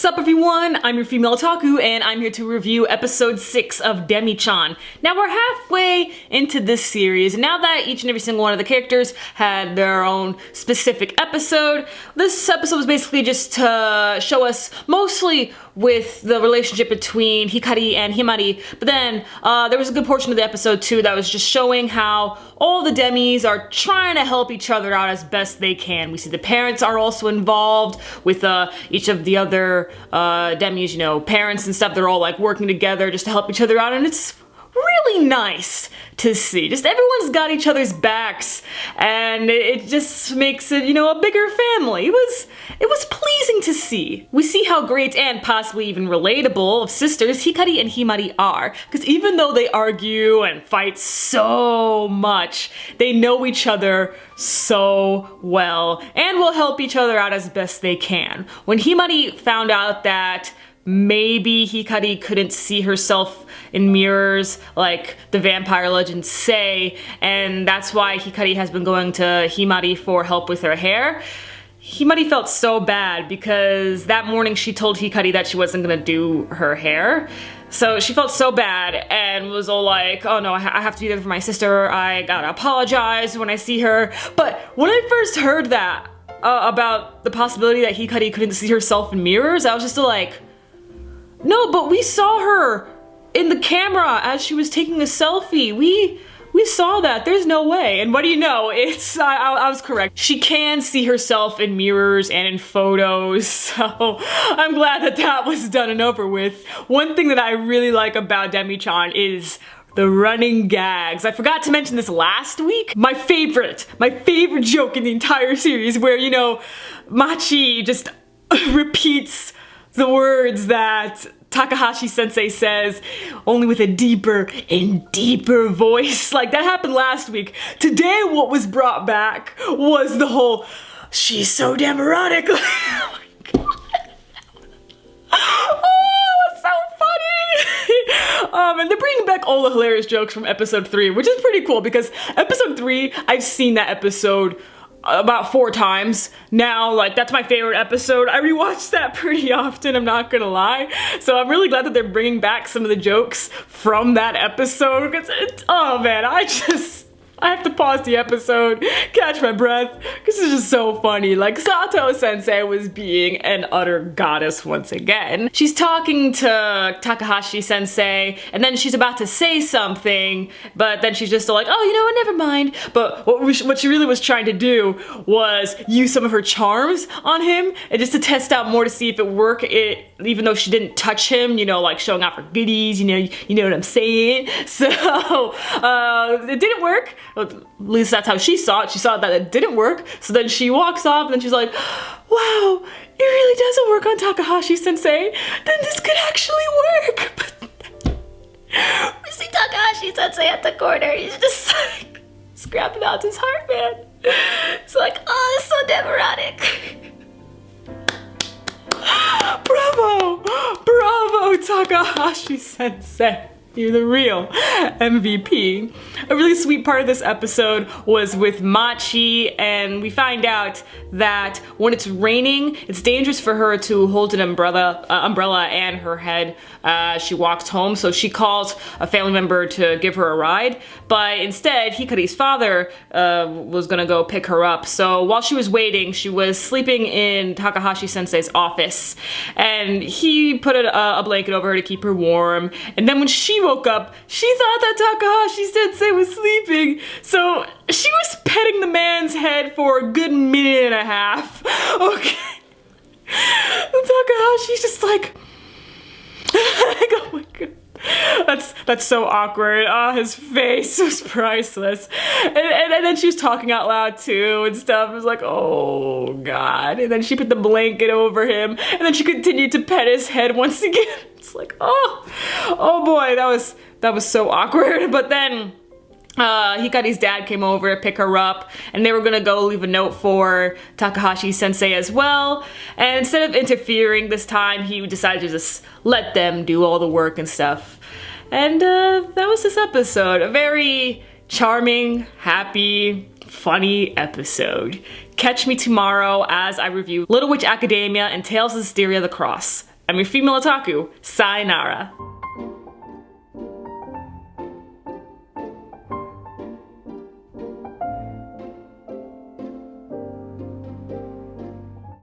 up everyone, I'm your female otaku and I'm here to review episode 6 of Demi-chan. Now we're halfway into this series, and now that each and every single one of the characters had their own specific episode, this episode was basically just to show us mostly with the relationship between Hikari and Himari, but then there was a good portion of the episode too that was just showing how all the Demis are trying to help each other out as best they can. We see the parents are also involved with each of the other Demis, you know, parents and stuff. They're all like working together just to help each other out, and it's really nice to see. Just everyone's got each other's backs, and it just makes it, you know, a bigger family. It was pleasing to see. We see how great and possibly even relatable of sisters Hikari and Himari are, because even though they argue and fight so much, they know each other so well and will help each other out as best they can. When Himari found out that maybe Hikari couldn't see herself in mirrors like the vampire legends say, and that's why Hikari has been going to Himari for help with her hair, Himari felt so bad because that morning she told Hikari that she wasn't gonna do her hair. So she felt so bad and was all like, oh no, I have to be there for my sister, I gotta apologize when I see her. But when I first heard that, about the possibility that Hikari couldn't see herself in mirrors, I was just like, no, but we saw her in the camera as she was taking a selfie. We saw that. There's no way. And what do you know? I was correct. She can see herself in mirrors and in photos, so I'm glad that that was done and over with. One thing that I really like about Demi-chan is the running gags. I forgot to mention this last week. My favorite joke in the entire series, where, you know, Machi just repeats the words that Takahashi-sensei says, only with a deeper and deeper voice. Like, that happened last week. Today, what was brought back was the whole, she's so damn erotic. Oh my god. Oh, it's so funny. And they're bringing back all the hilarious jokes from episode 3, which is pretty cool because episode 3, I've seen that episode about 4 times now. Like, that's my favorite episode. I rewatch that pretty often, I'm not gonna lie. So I'm really glad that they're bringing back some of the jokes from that episode, because oh man, I have to pause the episode, catch my breath, because it's just so funny. Like, Sato-sensei was being an utter goddess once again. She's talking to Takahashi-sensei, and then she's about to say something, but then she's just like, oh, you know what, never mind. But what she really was trying to do was use some of her charms on him, and just to test out more to see if it worked, even though she didn't touch him, you know, like showing off her goodies, you know what I'm saying? So, it didn't work. At least that's how she saw it. She saw that it didn't work, so then she walks off and then she's like, wow, it really doesn't work on Takahashi-sensei. Then this could actually work. But we see Takahashi-sensei at the corner. He's just like scrapping out his heart, man. It's like, oh, it's so damn erotic. Bravo! Bravo, Takahashi-sensei. You're the real MVP. A really sweet part of this episode was with Machi, and we find out that when it's raining, it's dangerous for her to hold an umbrella and her head as she walks home, so she calls a family member to give her a ride, but instead Hikari's father was gonna go pick her up. So while she was waiting, she was sleeping in Takahashi-sensei's office, and he put a blanket over her to keep her warm, and then when she woke up, she thought that Takahashi-sensei was sleeping, so she was petting the man's head for a good minute and a half. Okay. And Takahashi's just like, oh my god. That's so awkward. Oh, his face was priceless. And then she was talking out loud too and stuff. It was like, oh god. And then she put the blanket over him, and then she continued to pet his head once again. It's like, oh boy, that was so awkward. But then Hikari's dad came over to pick her up, and they were gonna go leave a note for Takahashi-sensei as well. And instead of interfering this time, he decided to just let them do all the work and stuff. And that was this episode. A very charming, happy, funny episode. Catch me tomorrow as I review Little Witch Academia and Tales of Asteria the Cross. I'm your female otaku. Sayonara.